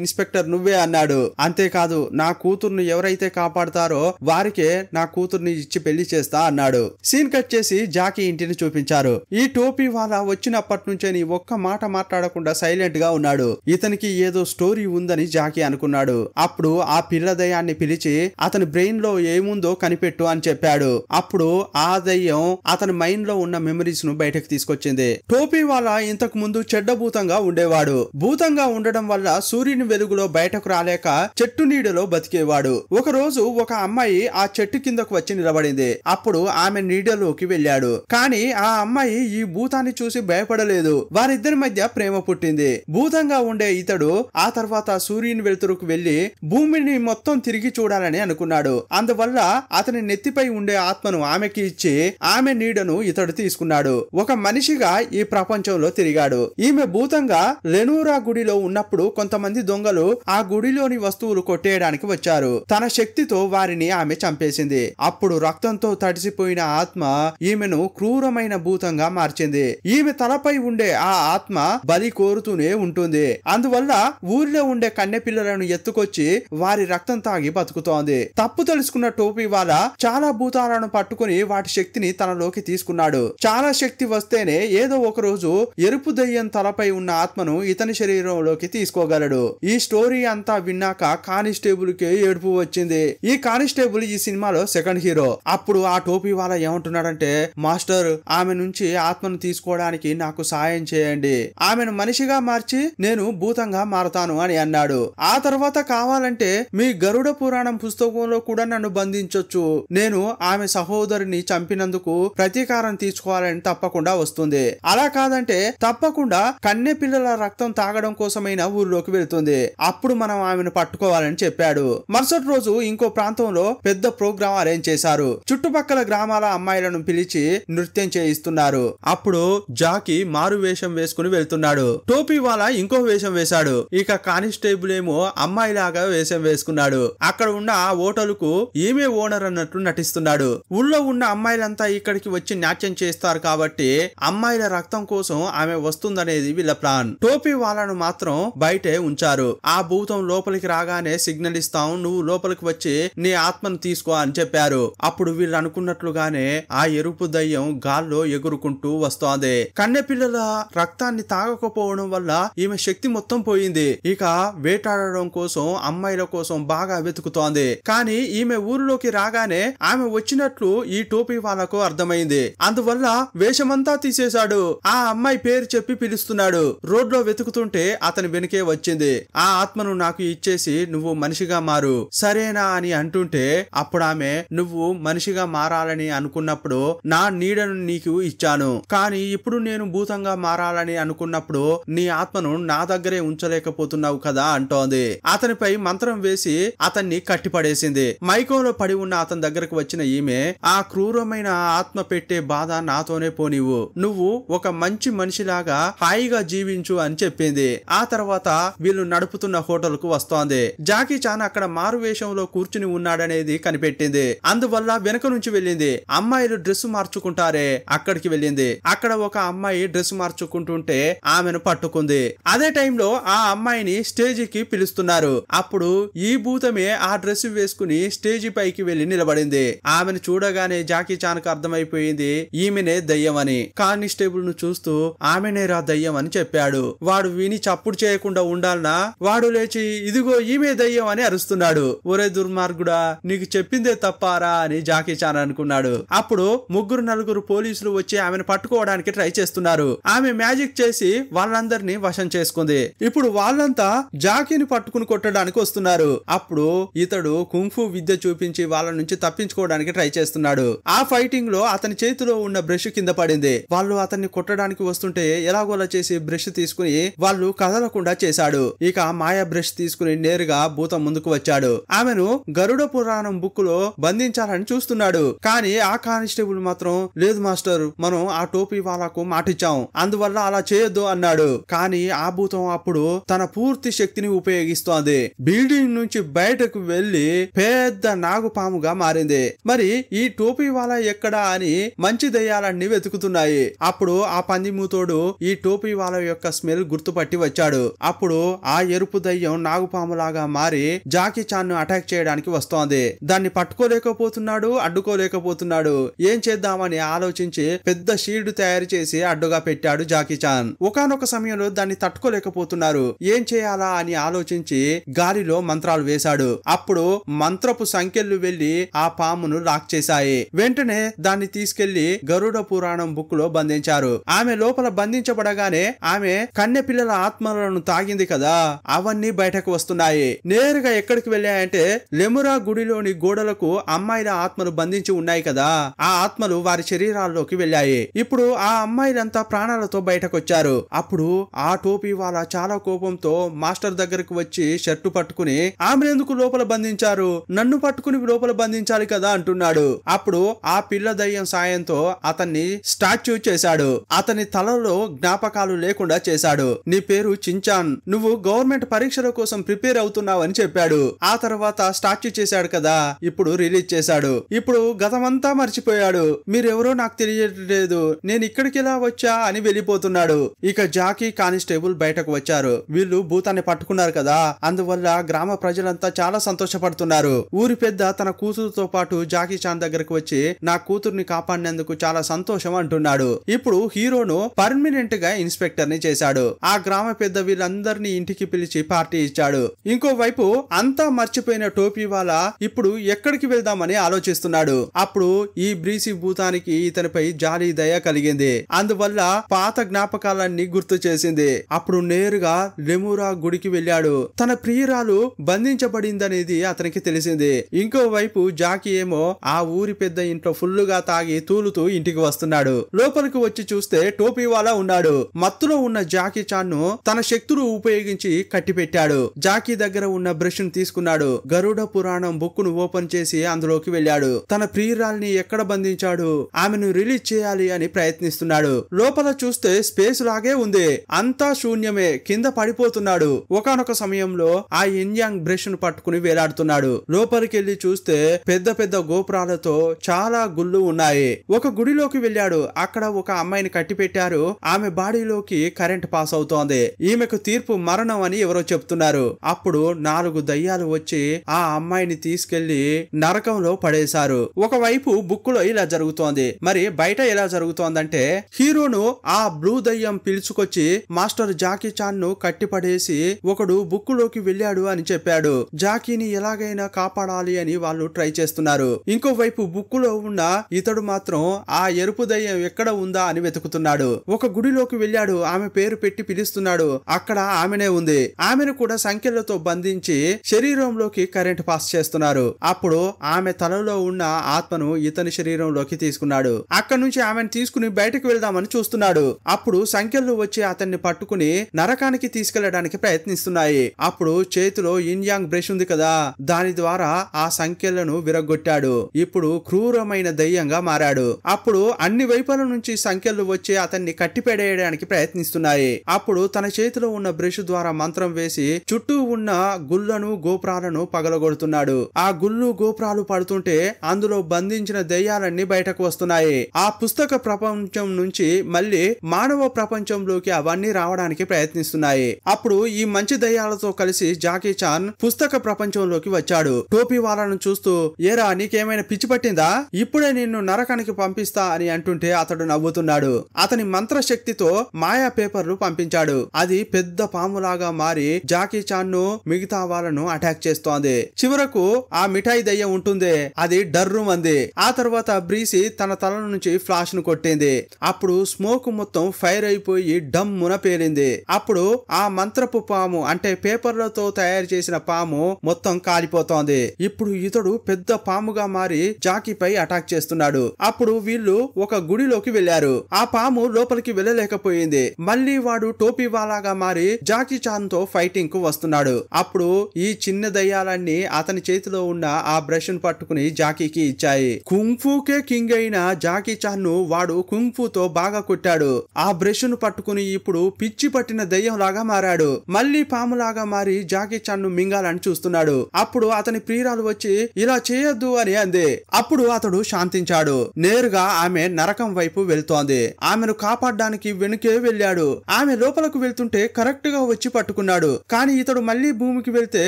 ఇన్స్పెక్టర్ నువ్వే అన్నాడు. అంతేకాదు, నా కూతుర్ను ఎవరైతే కాపాడతారో వారికే నా కూతుర్ని ఇచ్చి పెళ్లి చేస్తా అన్నాడు. సీన్ కట్ చేసి జాకీ ఇంటిని చూపించారు. ఈ టోపీ వాళ్ళ వచ్చినప్పటి నుంచే నీ ఒక్క మాట మాట్లాడకుండా సైలెంట్ గా ఉన్నాడు. ఇతనికి ఏదో స్టోరీ ఉందని జాకీ అనుకున్నాడు. అప్పుడు ఆ పిల్ల దయ్యాన్ని పిలిచి అతని బ్రెయిన్ లో ఏముందో కనిపెట్టు అని చెప్పాడు. అప్పుడు ఆ దయ్యం అతని మైండ్ లో ఉన్న మెమరీస్ ను బయటకు తీసుకొచ్చింది. టోపీ వాళ్ళ ఇంతకు ముందు చెడ్డ భూతంగా ఉండేవాడు. భూతంగా ఉండడం వల్ల సూర్యుని వెలుగులో బయటకు రాలేక చెట్టు నీడలో బతికేవాడు. ఒక రోజు ఒక అమ్మాయి ఆ చెట్టు కిందకు వచ్చి నిలబడింది. అప్పుడు ఆమె నీడలోకి వెళ్ళాడు. కానీ ఆ అమ్మాయి ఈ భూతాన్ని చూసి భయపడలేదు. వారిద్దరి మధ్య ప్రేమ పుట్టింది. భూతంగా ఉండే ఇతడు ఆ తర్వాత సూర్యుని వెలుతురుకు వెళ్లి భూమిని మొత్తం తిరిగి చూడాలని అనుకున్నాడు. అందువల్ల అతని నెత్తిపై ఉండే ఆత్మను ఆమెకి ఇచ్చి ఆమె నీడను ఇతడు తీసుకున్నాడు. ఒక మనిషిగా ఈ ప్రపంచంలో తిరిగాడు. ఈమె భూతంగా లెనూరా గుడిలో ఉన్నప్పుడు కొంతమంది దొంగలు ఆ గుడిలోని వస్తువులు కొట్టేయడానికి వచ్చారు. తన శక్తితో వారిని ఆమె చంపేసింది. అప్పుడు రక్తంతో తడిసిపోయిన ఆత్మ ఈమెను క్రూరమైన భూతంగా మార్చింది. ఈమె తలపై ఉండే ఆ ఆత్మ బలి కోరుతూనే ఉంటుంది. అందువల్ల ఊరిలో ఉండే కన్నె పిల్లలను ఎత్తుకొచ్చి వారి రక్తం తాగి బతుకుతోంది. తప్పు తెలుసుకున్న టోపీ వాళ్ళ చాలా భూతాలను పట్టుకుని వాటి శక్తిని తనలోకి తీసుకున్నాడు. చాలా శక్తి వస్తేనే ఏదో ఒక రోజు ఎరుపు దయ్యం తలపై ఉన్న ఆత్మను ఇతని శరీరంలోకి తీసుకోగలడు. ఈ స్టోరీ అంతా విన్నాక కానిస్టేబుల్ కి ఏడుపు వచ్చింది. ఈ కానిస్టేబుల్ ఈ సినిమాలో సెకండ్ హీరో. అప్పుడు ఆ టోపీ వాళ్ళ ఏమంటున్నాడంటే, మాస్టర్, ఆమె నుంచి ఆత్మను తీసుకోవడానికి నాకు సాయం చేయండి, ఆమెను మనిషిగా మార్చి నేను భూతంగా మారతాను అని అన్నాడు. ఆ తర్వాత కావాలంటే మీ గరుడ పురాణం పుస్తకంలో కూడా నన్ను బంధించొచ్చు, నేను ఆమె సహోదరిని చంపినందుకు ప్రతీకారం తీసుకోవాలని తప్పకుండా వస్తుంది. అలా కాదంటే తప్పకుండా కన్నె పిల్లల రక్తం తాగడం కోసమైనా ఊర్లోకి వెళ్తుంది. అప్పుడు మనం ఆమెను పట్టుకోవాలని చెప్పాడు. మరుసటి రోజు ఇంకో ప్రాంతంలో పెద్ద ప్రోగ్రాం అరేంజ్ చేశారు. చుట్టుపక్కల గ్రామాల అమ్మాయిలను పిలిచి నృత్యం చేయిస్తున్నారు. అప్పుడు జాకీ మారు వేషం వేసుకుని వెళ్తున్నాడు. టోపీ వాళ్ళ ఇంకో వేషం వేశాడు. ఇక కానిస్టేబుల్ ఏమో అమ్మాయిలాగా వేషం వేసుకున్నాడు. అక్కడ ఉన్న ఆ హోటల్కు ఈమె ఓనర్ అన్నట్టు నటిస్తున్నాడు. ఊళ్ళో ఉన్న అమ్మాయిలంతా ఇక్కడికి వచ్చి నాట్యం చేస్తారు కాబట్టి అమ్మాయిల రక్తం కోసం ఆమె వస్తుందనేది వీళ్ళ ప్లాన్. టోపీ వాళ్ళను మాత్రం బయటే ఉంచారు. పిలుస్తారు. ఆ భూతం లోపలికి రాగానే సిగ్నల్ ఇస్తాం, నువ్వు లోపలికి వచ్చి నీ ఆత్మను తీసుకో అని చెప్పారు. అప్పుడు వీళ్ళు అనుకున్నట్లుగానే ఆ ఎరుపు దయ్యం గాల్లో ఎగురుకుంటూ వస్తోంది. కన్నె పిల్లల రక్తాన్ని తాగకపోవడం వల్ల ఈమె శక్తి మొత్తం పోయింది. ఇక వేటాడడం కోసం అమ్మాయిల కోసం బాగా వెతుకుతోంది. కానీ ఈమె ఊరిలోకి రాగానే ఆమె వచ్చినట్లు ఈ టోపీ వాళ్ళకు అర్థమైంది. అందువల్ల వేషమంతా తీసేశాడు. ఆ అమ్మాయి పేరు చెప్పి పిలుస్తున్నాడు. రోడ్లో వెతుకుతుంటే అతని వెనుకే వచ్చింది. ఆ ఆత్మను నాకు ఇచ్చేసి నువ్వు మనిషిగా మారు, సరేనా అని అంటుంటే అప్పుడు ఆమె, నువ్వు మనిషిగా మారాలని అనుకున్నప్పుడు నా నీడను నీకు ఇచ్చాను, కానీ ఇప్పుడు నేను భూతంగా మారాలని అనుకున్నప్పుడు నీ ఆత్మను నా దగ్గరే ఉంచలేకపోతున్నావు కదా అంటోంది. అతనిపై మంత్రం వేసి అతన్ని కట్టిపడేసింది. మైకంలో పడి ఉన్న అతని దగ్గరకు వచ్చిన ఈమె, ఆ క్రూరమైన ఆత్మ పెట్టే బాధ నాతోనే పోనివ్వు, నువ్వు ఒక మంచి మనిషిలాగా హాయిగా జీవించు అని చెప్పింది. ఆ తర్వాత వీళ్ళు నడుపుతున్న హోటల్ కు వస్తోంది. జాకీ చాన్ అక్కడ మారు వేషంలో కూర్చుని ఉన్నాడనేది కనిపెట్టింది. అందువల్ల వెనక నుంచి వెళ్ళింది. అమ్మాయిలు డ్రెస్ మార్చుకుంటారే అక్కడికి వెళ్ళింది. అక్కడ ఒక అమ్మాయి డ్రెస్ మార్చుకుంటుంటే ఆమెను పట్టుకుంది. అదే టైంలో ఆ అమ్మాయిని స్టేజికి పిలుస్తున్నారు. అప్పుడు ఈ భూతమే ఆ డ్రెస్ వేసుకుని స్టేజి పైకి వెళ్లి నిలబడింది. ఆమెను చూడగానే జాకీ చాన్ కు అర్థమైపోయింది ఈమెనే దయ్యం అని. కానిస్టేబుల్ ను చూస్తూ ఆమెనేరా దయ్యం అని చెప్పాడు. వాడు విని చప్పుడు చేయకుండా ఉండాలనా, వాడు లేచి ఇదిగో ఈమె దయ్యం అని అరుస్తున్నాడు. ఒరే దుర్మార్గుడా, నీకు చెప్పిందే తప్పారా అని జాకీ చాన్ అనుకున్నాడు. అప్పుడు ముగ్గురు నలుగురు పోలీసులు వచ్చి ఆమెను పట్టుకోవడానికి ట్రై చేస్తున్నారు. ఆమె మ్యాజిక్ చేసి వాళ్ళందరినీ వశం చేసుకుంది. ఇప్పుడు వాళ్ళంతా జాకీని పట్టుకుని కొట్టడానికి వస్తున్నారు. అప్పుడు ఇతడు కుంఫు విద్య చూపించి వాళ్ళ నుంచి తప్పించుకోవడానికి ట్రై చేస్తున్నాడు. ఆ ఫైటింగ్ లో అతని చేతిలో ఉన్న బ్రష్ కింద పడింది. వాళ్ళు అతన్ని కొట్టడానికి వస్తుంటే ఎలాగోలా చేసి బ్రష్ తీసుకుని వాళ్ళు కదలకుండా చేశాడు. ఇక మాయా బ్రష్ తీసుకుని నేరుగా భూతం ముందుకు వచ్చాడు. ఆమెను గరుడ పురాణం బుక్ లో బంధించాలని చూస్తున్నాడు. కానీ ఆ కానిస్టేబుల్ మాత్రం, లేదు మాస్టర్, మనం ఆ టోపీ వాళ్ళకు మాటిచ్చాం, అందువల్ల అలా చేయొద్దు అన్నాడు. కానీ ఆ భూతం అప్పుడు తన పూర్తి శక్తిని ఉపయోగిస్తోంది. బిల్డింగ్ నుంచి బయటకు వెళ్లి పెద్ద నాగుపాముగా మారింది. మరి ఈ టోపీ వాళ్ళ ఎక్కడా అని మంచి దయ్యాలన్నీ వెతుకుతున్నాయి. అప్పుడు ఆ పందిమూతోడు ఈ టోపీ వాళ్ళ యొక్క స్మెల్ గుర్తుపట్టి వచ్చాడు. అప్పుడు ఆ ఎరుపు దయ్యం నాగుపాములాగా మారి జాకీ చాన్ ను అటాక్ చేయడానికి వస్తోంది. దాన్ని పట్టుకోలేకపోతున్నాడు, అడ్డుకోలేకపోతున్నాడు. ఏం చేద్దామని ఆలోచించి పెద్ద షీల్డ్ తయారు చేసి అడ్డుగా పెట్టాడు జాకీ చాన్. ఒకానొక సమయంలో దాన్ని తట్టుకోలేకపోతున్నారు. ఏం చేయాలా అని ఆలోచించి గాలిలో మంత్రాలు వేశాడు. అప్పుడు మంత్రపు సంఖ్యలు వెళ్లి ఆ పామును లాక్ చేశాయి. వెంటనే దాన్ని తీసుకెళ్లి గరుడ పురాణం బుక్ లో బంధించారు. ఆమె లోపల బంధించబడగానే ఆమె కన్నె పిల్లల ఆత్మలను తాగింది కదా, అవన్నీ బయటకు వస్తున్నాయి. నేరుగా ఎక్కడికి వెళ్ళాయంటే లెమురా గుడిలోని గోడలకు అమ్మాయిల ఆత్మలు బంధించి ఉన్నాయి కదా, ఆ ఆత్మలు వారి శరీరాల్లోకి వెళ్ళాయి. ఇప్పుడు ఆ అమ్మాయిలంతా ప్రాణాలతో బయటకు వచ్చారు. అప్పుడు ఆ టోపీ వాళ్ళ చాలా కోపంతో మాస్టర్ దగ్గరకు వచ్చి షర్టు పట్టుకుని, ఆమెనెందుకు లోపల బంధించారు, నన్ను పట్టుకుని లోపల బంధించాలి కదా అంటున్నాడు. అప్పుడు ఆ పిల్ల దయ్యం సాయంతో అతన్ని స్టాచ్యూ చేశాడు. అతని తలలో జ్ఞాపకాలు లేకుండా చేశాడు. నీ పేరు చించాన్, నువ్వు గవర్నమెంట్ పరీక్షల కోసం ప్రిపేర్ అవుతున్నావు అని చెప్పాడు. ఆ తర్వాత స్టాచ్యూ చేశాడు కదా, ఇప్పుడు రిలీజ్ చేశాడు. ఇప్పుడు గతమంతా మర్చిపోయాడు. మీరెవరో నాకు తెలియట్లేదు, నేను ఇక్కడికి ఎలా వచ్చా అని వెళ్ళిపోతున్నాడు. ఇక జాకీ కానిస్టేబుల్ బయటకు వచ్చారు. వీళ్ళు భూతాన్ని పట్టుకున్నారు కదా, అందువల్ల గ్రామ ప్రజలంతా చాలా సంతోషపడుతున్నారు. ఊరి పెద్ద తన కూతురుతో పాటు జాకీ చాన్ దగ్గరకు వచ్చి నా కూతుర్ని కాపాడినందుకు చాలా సంతోషం అంటున్నాడు. ఇప్పుడు హీరోను పర్మనెంట్ గా ఇన్స్పెక్టర్ ని చేశాడు. ఆ గ్రామ పెద్ద వీళ్ళందరినీ ఇంటికి పిలిచి పార్టీ ఇచ్చాడు. ఇంకోవైపు అంతా మర్చిపోయిన టోపీ వాళ్ళ ఇప్పుడు ఎక్కడికి వెళ్దామని ఆలోచిస్తున్నాడు. అప్పుడు ఈ బ్రీసి భూతానికి ఇతనిపై జాలి దయ కలిగింది. అందువల్ల పాత జ్ఞాపకాలన్నీ గుర్తు చేసింది. అప్పుడు నేరుగా లెమురా గుడికి వెళ్ళాడు. తన ప్రియురాలు బంధించబడిందనేది అతనికి తెలిసింది. ఇంకోవైపు జాకీ ఏమో ఆ ఊరి పెద్ద ఇంట్లో ఫుల్లుగా తాగి తూలుతూ ఇంటికి వస్తున్నాడు. లోపలికి వచ్చి చూస్తే టోపీ వాలా ఉన్నాడు. మత్తులో ఉన్న జాకీ చాన్ ను తన శక్తులు ఉపయోగించి కట్టిపెట్టాడు. జాకీ దగ్గర ఉన్న బ్రష్ ను తీసుకున్నాడు. గరుడ పురాణం బుక్ ను ఓపెన్ చేసి అందులోకి వెళ్ళాడు. తన ప్రియురాల్ని ఎక్కడ బంధించాడు, ఆమెను రిలీజ్ చేయాలి అని ప్రయత్నిస్తున్నాడు. లోపల చూస్తే స్పేస్ లాగే ఉంది, అంతా శూన్యమే. కింద పడిపోతున్నాడు. ఒకానొక సమయంలో ఆ ఇన్యాంగ్ బ్రష్ ను పట్టుకుని వేలాడుతున్నాడు. లోపలికి వెళ్లి చూస్తే పెద్ద పెద్ద గోపురాలతో చాలా గుళ్ళు ఉన్నాయి. ఒక గుడిలోకి వెళ్ళాడు. అక్కడ ఒక అమ్మాయిని కట్టి పెట్టారు. ఆమె బాడీలోకి కరెంట్ పాస్ అవుతోంది. ఈమెకు తీర్పు మరణం వెళ్దామని ఎవరో చెప్తున్నారు. అప్పుడు 4 దయ్యాలు వచ్చి ఆ అమ్మాయిని తీసుకెళ్లి నరకంలో పడేశారు. ఒకవైపు బుక్కులో ఇలా జరుగుతోంది, మరి బయట ఎలా జరుగుతోందంటే హీరోను ఆ బ్లూ దయ్యం పిలుచుకొచ్చి మాస్టర్ జాకీ చాన్ ను కట్టిపడేసి ఒకడు బుక్కులోకి వెళ్ళాడు అని చెప్పాడు. జాకీని ఎలాగైనా కాపాడాలి అని వాళ్ళు ట్రై చేస్తున్నారు. ఇంకోవైపు బుక్కులో ఉన్న ఇతడు మాత్రం ఆ ఎరుపు దయ్యం ఎక్కడ ఉందా అని వెతుకుతున్నాడు. ఒక గుడిలోకి వెళ్ళాడు, ఆమె పేరు పెట్టి పిలుస్తున్నాడు, అక్కడ ఆమెనే ఉంది. ఆమెను కూడా సంఖ్యలతో బంధించి శరీరంలోకి కరెంట్ పాస్ చేస్తున్నారు. అప్పుడు ఆమె తలలో ఉన్న ఆత్మను ఇతని శరీరంలోకి తీసుకున్నాడు. అక్కడి నుంచి ఆమెను తీసుకుని బయటకు వెళ్దామని చూస్తున్నాడు. అప్పుడు సంఖ్యలు వచ్చి అతన్ని పట్టుకుని నరకానికి తీసుకెళ్లడానికి ప్రయత్నిస్తున్నాయి. అప్పుడు చేతిలో ఇన్ యాంగ్ బ్రష్ ఉంది కదా, దాని ద్వారా ఆ సంఖ్యలను విరగొట్టాడు. ఇప్పుడు క్రూరమైన దయ్యంగా మారాడు. అప్పుడు అన్ని వైపుల నుంచి సంఖ్యలు వచ్చి అతన్ని కట్టిపెడేయడానికి ప్రయత్నిస్తున్నాయి. అప్పుడు తన చేతిలో ఉన్న బ్రష్ ద్వారా మంత్రం వేసి చుట్టూ ఉన్న గుళ్ళను గోపురాలను పగలగొడుతున్నాడు. ఆ గుళ్ళు గోపురాలు పడుతుంటే అందులో బంధించిన దయ్యాలన్నీ బయటకు వస్తున్నాయి. ఆ పుస్తక ప్రపంచం నుంచి మళ్ళీ మానవ ప్రపంచంలోకి అవన్నీ రావడానికి ప్రయత్నిస్తున్నాయి. అప్పుడు ఈ మంచి దయ్యాలతో కలిసి జాకీ చాన్ పుస్తక ప్రపంచంలోకి వచ్చాడు. టోపీ వాళ్ళను చూస్తూ, ఏరా నీకేమైనా పిచ్చి పట్టిందా, ఇప్పుడే నిన్ను నరకానికి పంపిస్తా అని అంటుంటే అతడు నవ్వుతున్నాడు. అతని మంత్రశక్తితో మాయా పేపర్లు పంపించాడు. అది పెద్ద పాములాగా మారి జాకీ చాన్ ను మిగతా వాళ్ళను అటాక్ చేస్తోంది. చివరకు ఆ మిఠాయి దయ్యం ఉంటుంది, అది డర్రు మంది. ఆ తర్వాత బ్రీసి తన తల నుంచి ఫ్లాష్ ను కొట్టింది. అప్పుడు స్మోక్ మొత్తం ఫైర్ అయిపోయి డమ్మున పేలింది. అప్పుడు ఆ మంత్రపు పాము అంటే పేపర్లతో తయారు చేసిన పాము మొత్తం కాలిపోతోంది. ఇప్పుడు ఇతడు పెద్ద పాముగా మారి జాకీపై అటాక్ చేస్తున్నాడు. అప్పుడు వీళ్ళు ఒక గుడిలోకి వెళ్లారు. ఆ పాము లోపలికి వెళ్ళలేకపోయింది. మళ్ళీ వాడు టోపీ వాలాగా మారి జాకీ చాన్ తో ఫైటింగ్ కు వస్తున్నాడు. అప్పుడు ఈ చిన్న దయ్యాలన్నీ అతని చేతిలో ఉన్న ఆ బ్రష్ ను పట్టుకుని జాకీకి ఇచ్చాయి. కుంగ్ఫూకే కింగ్ అయిన జాకీ చాన్ ను వాడు కుంగ్ఫూతో బాగా కొట్టాడు. ఆ బ్రష్ ను పట్టుకుని ఇప్పుడు పిచ్చి పట్టిన దయ్యం లాగా మారాడు. మళ్ళీ పాములాగా మారి జాకీ చాన్ ను మింగాలని చూస్తున్నాడు. అప్పుడు అతని ప్రియురాలు వచ్చి ఇలా చేయొద్దు అని అంది. అప్పుడు అతడు శాంతించాడు. నేరుగా ఆమె నరకం వైపు వెళ్తోంది. ఆమెను కాపాడడానికి వెనుకే వెళ్ళాడు. ఆమె లోపలకు వెళ్తుంటే కరెక్ట్ గా వచ్చి పట్టుకున్నాడు. కానీ ఇతడు మళ్ళీ భూమికి వెళ్తే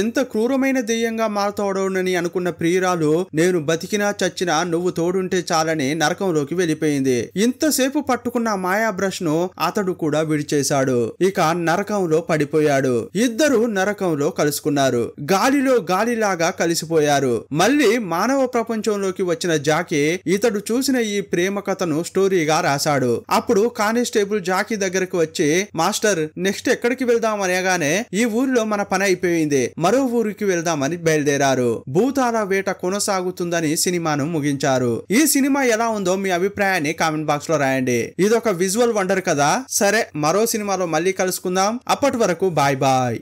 ఎంత క్రూరమైన దెయ్యంగా మారుతాడోనని అనుకున్న ప్రియురాలు నేను బతికినా చచ్చినా నువ్వు తోడుంటే చాలని నరకంలోకి వెళ్ళిపోయింది. ఇంతసేపు పట్టుకున్న మాయా బ్రష్ ను అతడు కూడా విడిచేశాడు. ఇక నరకంలో పడిపోయాడు. ఇద్దరు నరకంలో కలుసుకున్నారు. గాలిలో గాలిలాగా కలిసిపోయారు. మళ్ళీ మానవ ప్రపంచంలోకి వచ్చిన జాకీ ఇతడు చూసిన ఈ ప్రేమ కథను స్టోరీగా రాశాడు. అప్పుడు కానిస్టేబుల్ జాకీ దగ్గరకు వచ్చి మాస్టర్ నెక్స్ట్ ఎక్కడికి వెళ్దాం అనగానే ఈ ఊరిలో మన పని అయిపోయింది, మరో ఊరికి వెళ్దామని బయలుదేరారు. భూతాల వేట కొనసాగుతుందని సినిమాను ముగించారు. ఈ సినిమా ఎలా ఉందో మీ అభిప్రాయాన్ని కామెంట్ బాక్స్ లో రాయండి. ఇదొక విజువల్ వండర్ కదా. సరే, మరో సినిమాలో మళ్ళీ కలుసుకుందాం. అప్పటి వరకు బాయ్ బాయ్.